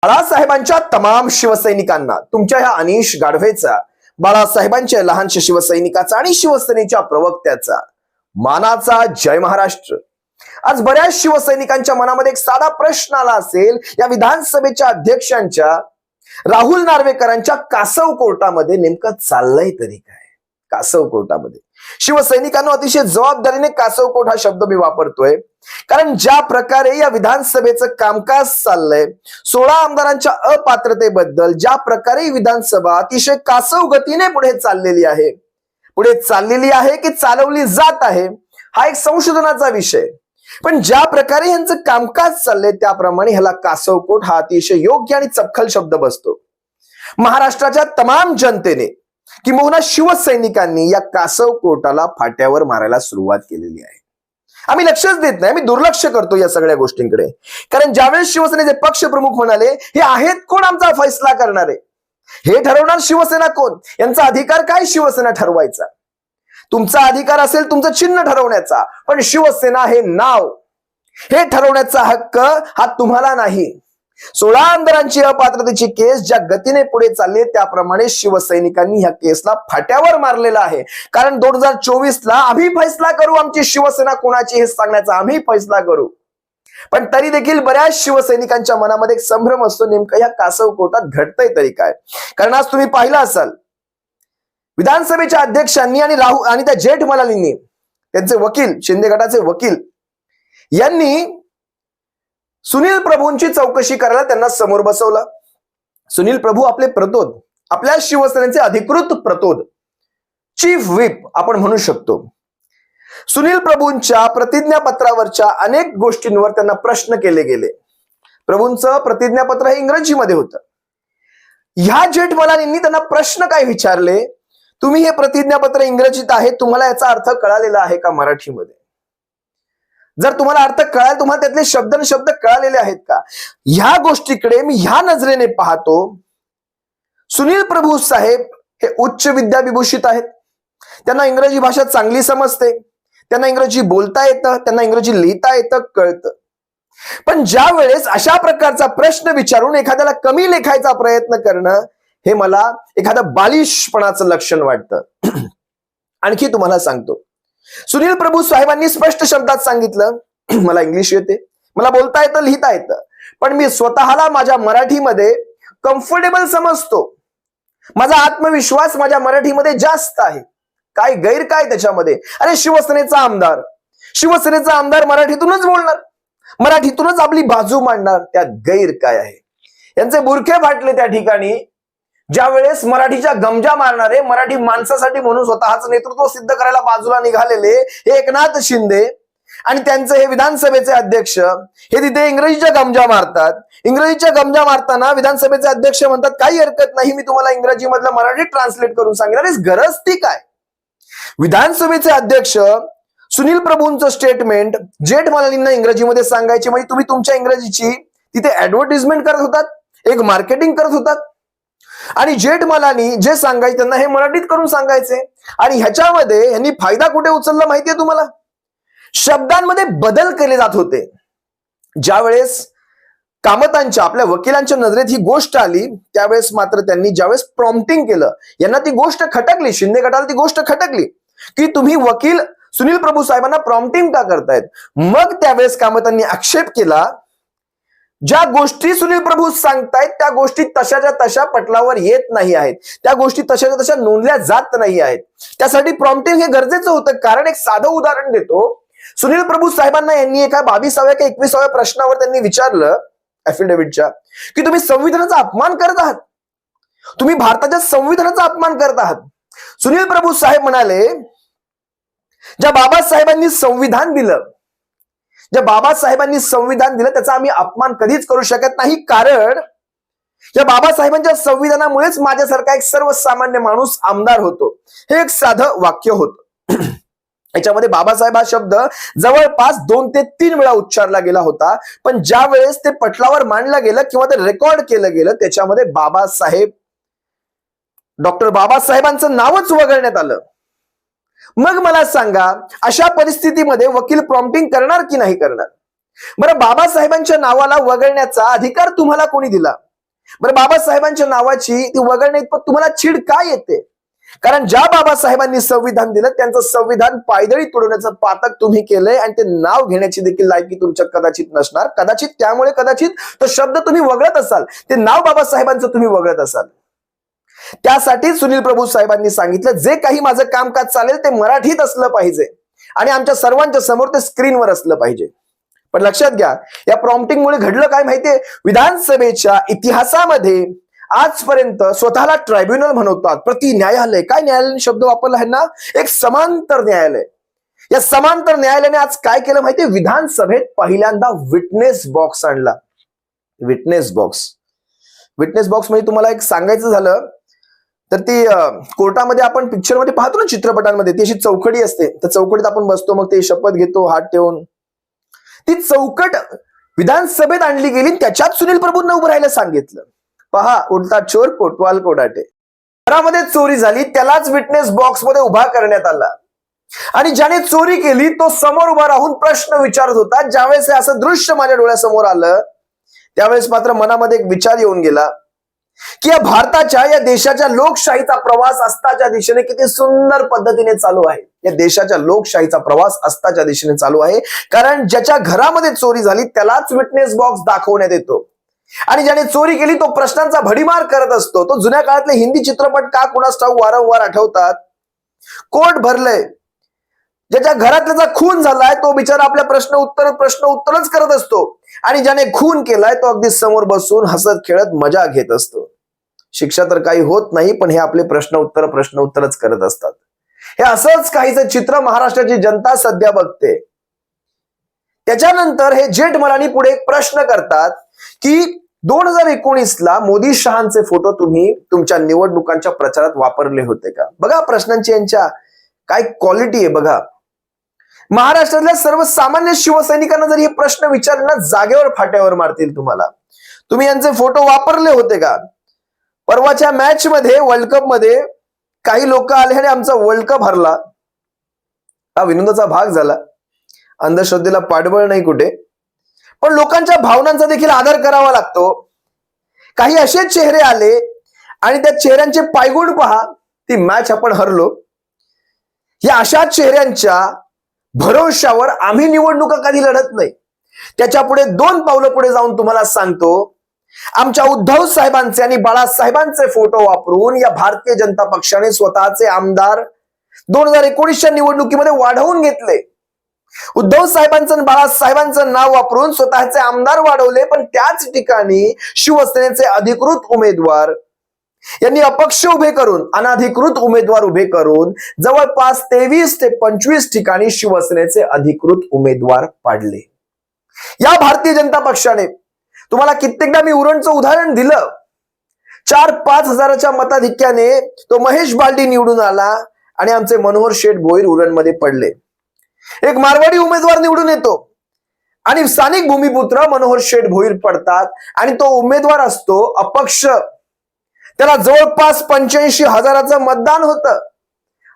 बाळासाहेबांच्या तमाम शिवसैनिकांना तुमच्या ह्या अनिश गाढवेचा, बाळासाहेबांच्या लहानशा शिवसैनिकाचा आणि शिवसेनेच्या प्रवक्त्याचा मानाचा जय महाराष्ट्र। आज बऱ्याच शिवसैनिकांच्या मनामध्ये एक साधा प्रश्न आला असेल, या विधानसभेच्या अध्यक्षांच्या राहुल नार्वेकरांच्या कासव कोर्टामध्ये नेमकं चाललंय तरी काय? कासव कोर्टामध्ये शिवसैनिकांना अतिशय जबाबदारीने कासव कोर्ट हा शब्द मी वापरतोय, कारण ज्या प्रकारे या विधानसभेचं कामकाज चाललंय, 16 आमदारांच्या अपात्रतेबद्दल ज्या प्रकारे विधानसभा अतिशय कासव गतीने पुढे चाललेली आहे की चालवली जात आहे, हा एक संशोधनाचा विषय। पण ज्या प्रकारे यांचं कामकाज चाललंय त्याप्रमाणे ह्याला कासव कोर्ट हा अतिशय योग्य आणि चपखल शब्द बसतो। महाराष्ट्राच्या तमाम जनतेने किंबहुना शिवसैनिकांनी या कासव कोर्टाला फाट्यावर मारायला सुरुवात केलेली आहे। आम्ही लक्षच देत नाही, आम्ही दुर्लक्ष करतो या सगळ्या गोष्टींकडे, कारण ज्यावेळेस शिवसेनेचे पक्ष प्रमुख म्हणाले हे आहेत कोण आमचा फैसला करणारे, हे ठरवणार शिवसेना कोण, यांचा अधिकार काय शिवसेना ठरवायचा? तुमचा अधिकार असेल तुमचं चिन्ह ठरवण्याचा, पण शिवसेना हे नाव हे ठरवण्याचा हक्क हा तुम्हाला नाही। 16 आमदारांची अपात्रतेची केस ज्या गतीने पुढे चालली त्याप्रमाणे शिवसैनिकांनी ह्या केसला फाट्यावर मारलेला आहे, कारण 2024 ला आम्ही फैसला करू आमची शिवसेना कोणाची हे सांगण्याचा आम्ही फैसला करू। पण तरी देखील बऱ्याच शिवसैनिकांच्या मनामध्ये एक संभ्रम असतो, नेमकं या कासव कोर्टात घडतंय तरी काय? कारण आज तुम्ही पाहिलं असाल, विधानसभेच्या अध्यक्षांनी आणि त्या जेठमलानींनी, त्यांचे वकील, शिंदे गटाचे वकील यांनी सुनील प्रभूंची चौकशी करायला त्यांना समोर बसवलं। सुनील प्रभू आपले प्रतोद, आपल्या शिवसेनेचे अधिकृत प्रतोद, चीफ व्हिप आपण म्हणू शकतो। सुनील प्रभूंच्या प्रतिज्ञापत्रावरच्या अनेक गोष्टींवर त्यांना प्रश्न केले गेले। प्रभूंचं प्रतिज्ञापत्र हे इंग्रजीमध्ये होतं। ह्या जेठमलानींनी त्यांना प्रश्न काय विचारले, तुम्ही हे प्रतिज्ञापत्र इंग्रजीत आहे, तुम्हाला याचा अर्थ कळालेला आहे का मराठीमध्ये? जर तुम्हाला अर्थ कळाल, तुम्हाला त्यातले शब्द कळालेले आहेत का? ह्या गोष्टीकडे मी ह्या नजरेने पाहतो। सुनील प्रभू साहेब हे उच्च विद्याविभूषित आहेत, त्यांना इंग्रजी भाषा चांगली समजते, त्यांना इंग्रजी बोलता येतं, त्यांना इंग्रजी लिहिता येतं, कळतं। पण ज्या वेळेस अशा प्रकारचा प्रश्न विचारून एखाद्याला कमी लेखायचा प्रयत्न करणं, हे मला एखादं बालिशपणाचं लक्षण वाटतं। आणखी तुम्हाला सांगतो, सुनील प्रभू साहेबांनी स्पष्ट शब्दात सांगितलं, मला इंग्लिश येते, मला बोलता येतं, लिहिता येतं, पण मी स्वतःला माझ्या मराठीमध्ये कम्फर्टेबल समजतो, माझा आत्मविश्वास माझ्या मराठीमध्ये जास्त आहे। काय गैर काय त्याच्यामध्ये? अरे शिवसेनेचा आमदार मराठीतूनच बोलणार, मराठीतूनच आपली बाजू मांडणार, त्यात गैर काय आहे? यांचे बुरखे फाटले त्या ठिकाणी ज्या वेळेस मराठीच्या गमजा मारणारे, मराठी माणसासाठी म्हणून स्वतःच नेतृत्व सिद्ध करायला बाजूला निघालेले हे एकनाथ शिंदे आणि त्यांचे हे विधानसभेचे अध्यक्ष हे तिथे इंग्रजीच्या गमजा मारतात। इंग्रजीच्या गमजा मारताना विधानसभेचे अध्यक्ष म्हणतात काही हरकत नाही, मी तुम्हाला इंग्रजी मधलं मराठी ट्रान्सलेट करून सांगेन। अरे गरज ती काय? विधानसभेचे अध्यक्ष सुनील प्रभूंचं स्टेटमेंट जेठमलानींना इंग्रजीमध्ये सांगायचे, म्हणजे तुम्ही तुमच्या इंग्रजीची तिथे ऍडव्हर्टिजमेंट करत होतात, एक मार्केटिंग करत होतात, आणि जेठमलानी जे सांगायचे त्यांना हे मराठीत करून सांगायचे। आणि ह्याच्यामध्ये यांनी फायदा कुठे उचलला माहितीये तुम्हाला? शब्दांमध्ये बदल केले जात होते। ज्या वेळेस कामतांच्या, आपल्या वकिलांच्या नजरेत ही गोष्ट आली, त्यावेळेस मात्र त्यांनी ज्यावेळेस प्रॉम्प्टिंग केलं, यांना ती गोष्ट खटकली, शिंदे गटाला ती गोष्ट खटकली की तुम्ही वकील सुनील प्रभू साहेबांना प्रॉम्प्टिंग का करतायत। मग त्यावेळेस कामतांनी आक्षेप केला, ज्या गोष्टी सुनील प्रभू सांगतायत त्या गोष्टी तशाच्या तशा पटलावर येत नाही आहेत, त्या गोष्टी तशाच्या तशा नोंदल्या जात नाही आहेत, त्यासाठी प्रॉम्प्टिंग हे गरजेचं होतं। कारण एक साधं उदाहरण देतो, सुनील प्रभू साहेबांना यांनी एका 22व्या का 21व्या प्रश्नावर त्यांनी विचारलं ऍफिडेव्हिटच्या, की तुम्ही संविधानाचा अपमान करत आहात, तुम्ही भारताच्या संविधानाचा अपमान करत आहात। सुनील प्रभू साहेब म्हणाले, ज्या बाबासाहेबांनी संविधान दिलं त्याचा आम्ही अपमान कधीच करू शकत नाही, कारण या बाबासाहेबांच्या संविधानामुळेच माझ्यासारखा एक सर्वसामान्य माणूस आमदार होतो। हे एक साधं वाक्य होतं। याच्यामध्ये बाबासाहेब हा शब्द जवळपास 2 ते 3 वेळा उच्चारला गेला होता, पण ज्या वेळेस ते पटलावर मांडलं गेलं किंवा ते रेकॉर्ड केलं गेलं, त्याच्यामध्ये डॉक्टर बाबासाहेबांचं नावच वगळण्यात आलं। मग मला सांगा, अशा परिस्थितीमध्ये वकील प्रॉम्प्टिंग करणार की नाही करणार? बरं, बाबासाहेबांच्या नावाला वगळण्याचा अधिकार तुम्हाला कोणी दिला? बरं, बाबासाहेबांच्या नावाची ती वगळण्यात पण तुम्हाला चीड का येते? कारण ज्या बाबासाहेबांनी संविधान दिलं त्यांचं संविधान पायदळी तोडवण्याचं पातक तुम्ही केलंय आणि ते नाव घेण्याची देखील लायकी तुमच्या कदाचित नसणार. कदाचित त्यामुळे कदाचित तो शब्द तुम्ही वगळत असाल, ते नाव बाबासाहेबांचं तुम्ही वगळत असाल. त्यासाठी सुनील प्रभू साहेबांनी सांगितलं, जे काही माझं कामकाज चालेल ते मराठीत असलं पाहिजे आणि आमच्या सर्वांच्या समोर ते स्क्रीनवर असलं पाहिजे. पण लक्षात घ्या, या प्रॉम्प्टिंगमुळे घडलं काय माहितीये? विधानसभेच्या इतिहासामध्ये आजपर्यंत स्वतःला ट्रायब्युनल म्हणवतात, प्रति न्यायालय. काय न्यायालय शब्द वापरला आहे ना? एक समांतर न्यायालय. या समांतर न्यायालयाने आज काय केलं माहितीये? विधानसभेत पहिल्यांदा विटनेस बॉक्स आणला. विटनेस बॉक्स म्हणजे तुम्हाला एक सांगायचं झालं तर ती कोर्टामध्ये आपण पिक्चरमध्ये पाहतो ना, चित्रपटांमध्ये ती अशी चौकडी असते. त्या चौकडीत आपण बसतो, मग ते शपथ घेतो हात ठेवून. ती चौकट विधानसभेत आणली गेली. त्याच्यात सुनील प्रभूंना उभं राहायला सांगितलं. पहा, उलटा चोर कोटवाल कोडाटे. घरामध्ये चोरी झाली, त्यालाच विटनेस बॉक्स मध्ये उभा करण्यात आला आणि ज्याने चोरी केली तो समोर उभा राहून प्रश्न विचारत होता. ज्यावेळेस हे असं दृश्य माझ्या डोळ्यासमोर आलं त्यावेळेस मात्र मनामध्ये एक विचार येऊन गेला की या भारताच्या, या देशाच्या लोकशाहीचा प्रवास अस्ताच्या दिशेने किती सुंदर पद्धतीने चालू आहे. या देशाच्या लोकशाहीचा प्रवास अस्ताच्या दिशेने चालू आहे. कारण ज्याच्या घरामध्ये चोरी झाली त्यालाच विटनेस बॉक्स दाखवण्यात येतो आणि ज्याने चोरी केली तो प्रश्नांचा भडीमार करत असतो. तो जुन्या काळातले हिंदी चित्रपट का कुणास ठाऊक वारंवार आठवतात. कोर्ट भरलंय, ज्याच्या घरात त्याचा खून झालाय तो बिचारा आपल्या प्रश्न उत्तरच करत असतो आणि ज्याने खून केलाय तो अगदी समोर बसून हसत खेळत मजा घेत असतो. शिक्षा तर काही होत नाही, पण हे आपले प्रश्न उत्तरच करत असतात. हे असंच काहीचं चित्र महाराष्ट्राची जनता सध्या बघते. त्याच्यानंतर हे जेठमलानी पुढे एक प्रश्न करतात की 2019ला मोदी शहांचे फोटो तुम्ही तुमच्या निवडणुकांच्या प्रचारात वापरले होते का? बघा प्रश्नांची यांच्या काय क्वालिटी आहे बघा. महाराष्ट्रातल्या सर्वसामान्य शिवसैनिकांना जर हे प्रश्न विचारले ना, जागेवर फाट्यावर मारतील तुम्हाला. तुम्ही यांचे फोटो वापरले होते का? परवाच्या मॅच मध्ये, वर्ल्ड कप मध्ये काही लोक आले आणि आमचा वर्ल्ड कप हरला. हा विनोदाचा भाग झाला, अंधश्रद्धेला पाठबळ नाही कुठे, पण लोकांच्या भावनांचा देखील आदर करावा लागतो. काही असे चेहरे आले आणि त्या चेहऱ्यांचे पायगुण पहा, ती मॅच आपण हरलो. या अशा चेहऱ्यांच्या भरोशावर आम्ही निवडणुका कधी लढत नाही. त्याच्या पुढे 2 पावलं पुढे जाऊन तुम्हाला सांगतो, आमच्या उद्धव साहेबांचे आणि बाळासाहेबांचे फोटो वापरून या भारतीय जनता पक्षाने स्वतःचे आमदार 2019च्या निवडणुकीमध्ये वाढवून घेतले. उद्धव साहेबांचं आणि बाळासाहेबांचं नाव वापरून स्वतःचे आमदार वाढवले, पण त्याच ठिकाणी शिवसेनेचे अधिकृत उमेदवार यांनी अपक्ष उभे करून, अनधिकृत उमेदवार उभे करून जवळपास 23 ते 25 ठिकाणी शिवसेनेचे अधिकृत उमेदवार पाडले. या भारतीय जनता पक्षाने, तुम्हाला कित्येकदा मी उरणचं उदाहरण दिलं, 4-5 हजाराच्या मताधिक्याने तो महेश बालदी निवडून आला आणि आमचे मनोहर शेठ भोईर उरणमध्ये पडले. एक मारवाडी उमेदवार निवडून येतो आणि स्थानिक भूमिपुत्र मनोहर शेठ भोईर पडतात आणि तो उमेदवार असतो अपक्ष. त्याला जवळपास 85 हजाराचं मतदान होतं.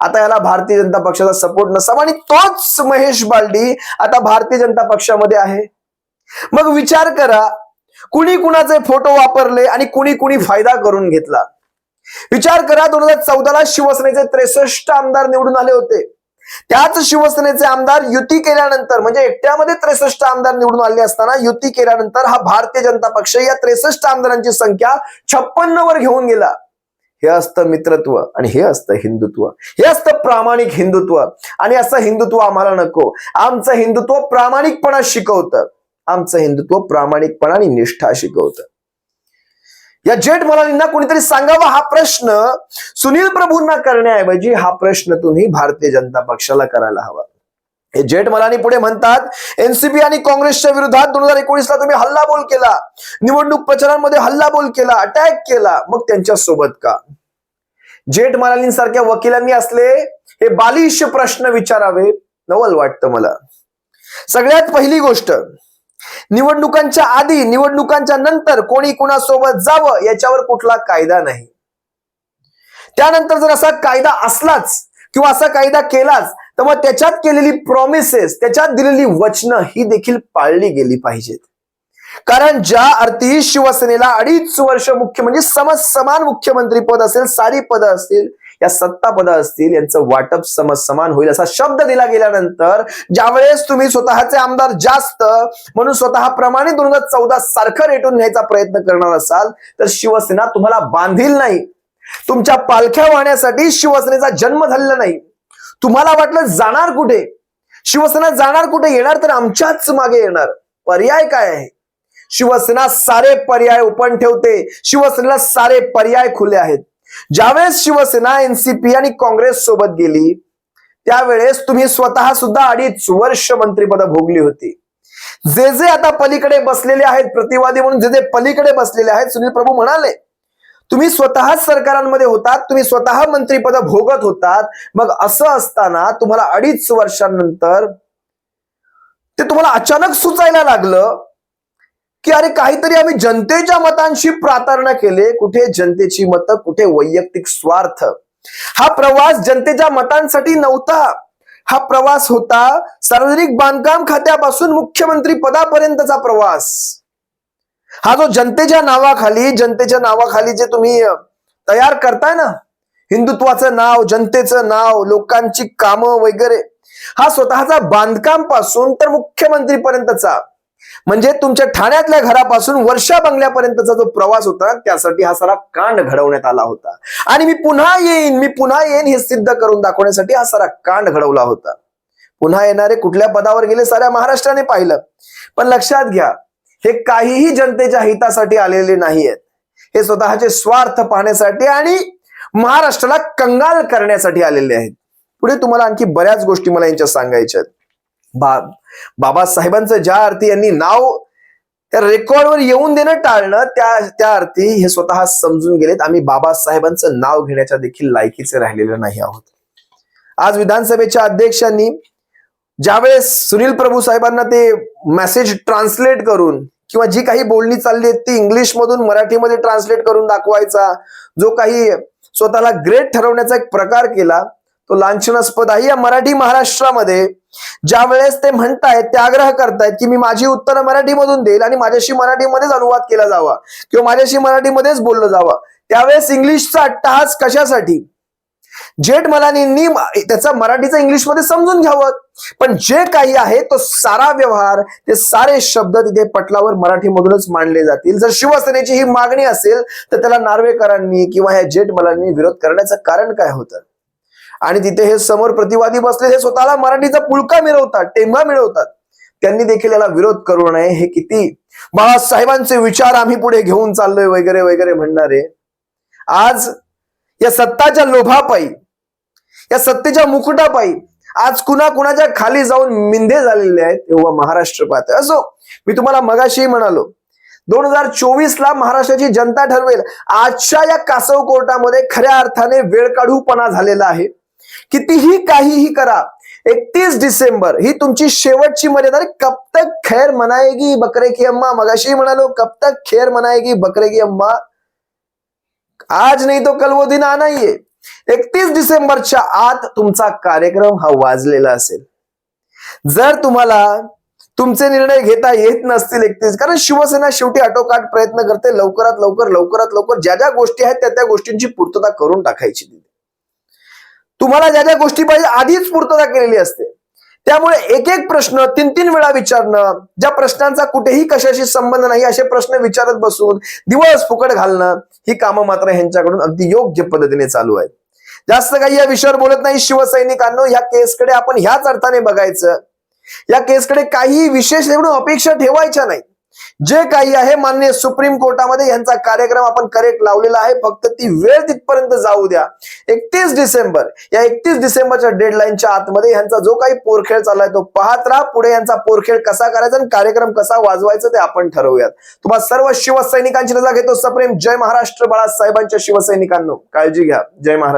आता याला भारतीय जनता पक्षाचा सपोर्ट नसावा आणि तोच महेश बालदी आता भारतीय जनता पक्षामध्ये आहे. मग विचार करा, कुणी कुणाचे फोटो वापरले आणि कुणी फायदा करून घेतला. विचार करा, 2014ला शिवसेनेचे 63 आमदार निवडून आले होते. त्याच शिवसेनेचे आमदार युती केल्यानंतर, म्हणजे एकट्यामध्ये 63 आमदार निवडून आले असताना युती केल्यानंतर हा भारतीय जनता पक्ष या 63 आमदारांची संख्या 56 वर घेऊन गेला. हे असतं मित्रत्व आणि हे असतं हिंदुत्व, हे असतं प्रामाणिक हिंदुत्व. आणि असं हिंदुत्व आम्हाला नको. आमचं हिंदुत्व प्रामाणिकपणा शिकवतं. आमचं हिंदुत्व प्रामाणिकपणा आणि निष्ठा शिकवतं. या जेठमलानींना कोणीतरी सांगावा हा प्रश्न सुनील प्रभूंना करण्याऐवजी हा प्रश्न तुम्ही भारतीय जनता पक्षाला करायला हवा. हे जेठमलानी पुढे म्हणतात, एनसीपी आणि काँग्रेसच्या विरोधात 2019ला तुम्ही हल्लाबोल केला, निवडणूक प्रचारांमध्ये हल्लाबोल केला, अटॅक केला, मग त्यांच्या सोबत का? जेठमलानींसारख्या वकिलांनी असले हे बालिश प्रश्न विचारावे नवल वाटतं मला. सगळ्यात पहिली गोष्ट, निवडणुकांच्या आधी, निवडणुकांच्या नंतर कोणी कुणासोबत जावं याच्यावर कुठला कायदा नाही. त्यानंतर जर असा कायदा असलाच किंवा असा कायदा केलाच तर मग त्याच्यात केलेली प्रॉमिसेस, त्याच्यात दिलेली वचनं ही देखील पाळली गेली पाहिजेत. कारण ज्या अर्थी शिवसेनेला 2.5 वर्ष मुख्य म्हणजे समान मुख्यमंत्री पद असेल, सारी पदं असतील, या सत्ता पदं असतील, यांचं वाटप समान होईल असा शब्द दिला गेल्यानंतर ज्यावेळेस तुम्ही स्वतःचे आमदार जास्त म्हणून स्वतःप्रमाणे 2014 सारखं रेटून न्यायचा प्रयत्न करणार असाल तर शिवसेना तुम्हाला बांधील नाही. तुमच्या पालख्या वाहण्यासाठी शिवसेनेचा जन्म झालेला नाही. तुम्हाला वाटलं जाणार कुठे, शिवसेना जाणार कुठे, येणार तर आमच्याच मागे येणार. पर्याय काय आहे? शिवसेना सारे पर्याय ओपन ठेवते. शिवसेनेला सारे पर्याय खुले आहेत. ज्यावेळेस शिवसेना एनसीपी आणि काँग्रेस सोबत गेली त्यावेळेस तुम्ही स्वतः सुद्धा 2.5 वर्ष मंत्रिपद भोगली होती. जे आता पलीकडे बसलेले आहेत, प्रतिवादी म्हणून जे पलीकडे बसलेले आहेत, सुनील प्रभू म्हणाले तुम्ही स्वतःच सरकारांमध्ये होतात, तुम्ही स्वतः मंत्रिपद भोगत होतात. मग असं असताना तुम्हाला 2.5 वर्षांनंतर ते तुम्हाला अचानक सुचायला लागलं की अरे काहीतरी आम्ही जनतेच्या मतांशी प्रार्थना केले. कुठे जनतेची मतं, कुठे वैयक्तिक स्वार्थ. हा प्रवास जनतेच्या मतांसाठी नव्हता. हा प्रवास होता सार्वजनिक बांधकाम खात्यापासून मुख्यमंत्री पदापर्यंतचा प्रवास. हा जो जनतेच्या नावाखाली जे तुम्ही तयार करताय ना, हिंदुत्वाचं नाव, जनतेचं नाव, लोकांची कामं वगैरे, हा स्वतःचा बांधकाम पासून तर मुख्यमंत्री पर्यंतचा म्हणजे तुमच्या ठाण्यातल्या घरापासून वर्षा बंगल्यापर्यंतचा जो प्रवास होता त्यासाठी हा सारा कांड घडवण्यात आला होता. आणि मी पुन्हा येईन हे सिद्ध करून दाखवण्यासाठी हा सारा कांड घडवला होता. पुन्हा येणारे कुठल्या पदावर गेले साऱ्या महाराष्ट्राने पाहिलं. पण लक्षात घ्या, हे काहीही जनतेच्या हितासाठी आलेले नाहीयेत. हे स्वतःचे स्वार्थ पाहण्यासाठी आणि महाराष्ट्राला कंगाल करण्यासाठी आलेले आहेत. पुढे तुम्हाला आणखी बऱ्याच गोष्टी मला यांच्या सांगायच्या आहेत. बाबासाहेबांचं ज्या अर्थी यांनी नाव त्या रेकॉर्डवर येऊन देणं टाळणं, त्या अर्थी हे स्वतः समजून गेलेत आम्ही बाबासाहेबांचं नाव घेण्याच्या देखील लायकीचे राहिलेले नाही आहोत. आज विधानसभेच्या अध्यक्षांनी ज्यावेळेस सुनील प्रभू साहेबांना ते मेसेज ट्रान्सलेट करून किंवा जी काही बोलणी चालली आहे ती इंग्लिश मधून मराठीमध्ये ट्रान्सलेट करून दाखवायचा जो काही स्वतःला ग्रेट ठरवण्याचा एक प्रकार केला तो लांछनास्पद आहे. या मराठी महाराष्ट्रामध्ये ज्या वेळेस ते म्हणतायत, ते आग्रह करतायत की मी माझी उत्तरं मराठीमधून देईल आणि माझ्याशी मराठीमध्येच अनुवाद केला जावा किंवा माझ्याशी मराठीमध्येच बोललं जावं, त्यावेळेस इंग्लिशचा अट्टहास कशासाठी? जेठमलानींनी त्याचा मराठीचं इंग्लिशमध्ये समजून घ्यावं. पण जे काही आहे तो सारा व्यवहार, ते सारे शब्द तिथे पटलावर मराठीमधूनच मांडले जातील. जर शिवसेनेची ही मागणी असेल तर त्याला नार्वेकरांनी किंवा ह्या जेठमलानींनी विरोध करण्याचं कारण काय होतं? आणि तिथे हे समोर प्रतिवादी बसले, हे स्वतःला मराठीचा पुळका मिळवतात, टेंभा मिळवतात. त्यांनी देखील याला विरोध करू नये. हे किती बाळासाहेबांचे विचार आम्ही पुढे घेऊन चाललोय वगैरे वगैरे म्हणणारे आज या सत्ताच्या लोभापायी, या सत्तेच्या मुकुटापायी आज कुणाच्या खाली जाऊन मिंधे झालेले आहेत. तेव्हा महाराष्ट्र पाहतोय. असो, मी तुम्हाला मगाशी म्हणालो 2024ला महाराष्ट्राची जनता ठरवेल. आजच्या या कासव कोर्टामध्ये खऱ्या अर्थाने वेळकाढूपणा झालेला आहे. कितीही काहीही करा, 31 डिसेंबर ही तुमची शेवटची मर्यादा. कब तक खैर मनाएगी बकरे की अम्मा, मगाशी म्हणालो कब तक खैर मनाएगी बकरे की अम्मा, आज नहीं तो कल वो दिन आना ही है. 31 डिसेंबरच्या आत तुमचा कार्यक्रम हा वाजलेला असेल. जर तुम्हाला तुमचे निर्णय घेता येत नसतील 31, कारण शिवसेना शेवटी आटोकाट प्रयत्न करते लवकरात लवकर ज्या ज्या गोष्टी आहेत त्या गोष्टींची पूर्तता करून टाकायची. तुम्हाला ज्या गोष्टी पाहिजे आधीच पूर्तता केलेली असते. त्यामुळे एक प्रश्न 3 वेळा विचारणं, ज्या प्रश्नांचा कुठेही कशाशी संबंध नाही असे प्रश्न विचारत बसून दिवस फुकट घालणं, ही कामं मात्र ह्यांच्याकडून अगदी योग्य पद्धतीने चालू आहेत. जास्त काही या विषयावर बोलत नाही. शिवसैनिकांनो, या केसकडे आपण ह्याच अर्थाने बघायचं. या केसकडे काही विशेष एवढं अपेक्षा ठेवायच्या नाही. जे काही आहे माननीय सुप्रीम कोर्टामध्ये यांचा कार्यक्रम आपण करेक्ट लावलेला आहे. फक्त ती वेळ तिथपर्यंत जाऊ द्या. 31 डिसेंबर, या 31 डिसेंबरच्या डेडलाईनच्या आतमध्ये यांचा जो काही पोरखेळ चाललाय तो पाहत राहा. पुढे यांचा पोरखेळ कसा करायचा आणि कार्यक्रम कसा वाजवायचा ते आपण ठरवूयात. तुम्हाला सर्व शिवसैनिकांची रजा घेतो. सप्रेम जय महाराष्ट्र. बाळासाहेबांच्या शिवसैनिकांनो, काळजी घ्या. जय महाराष्ट्र.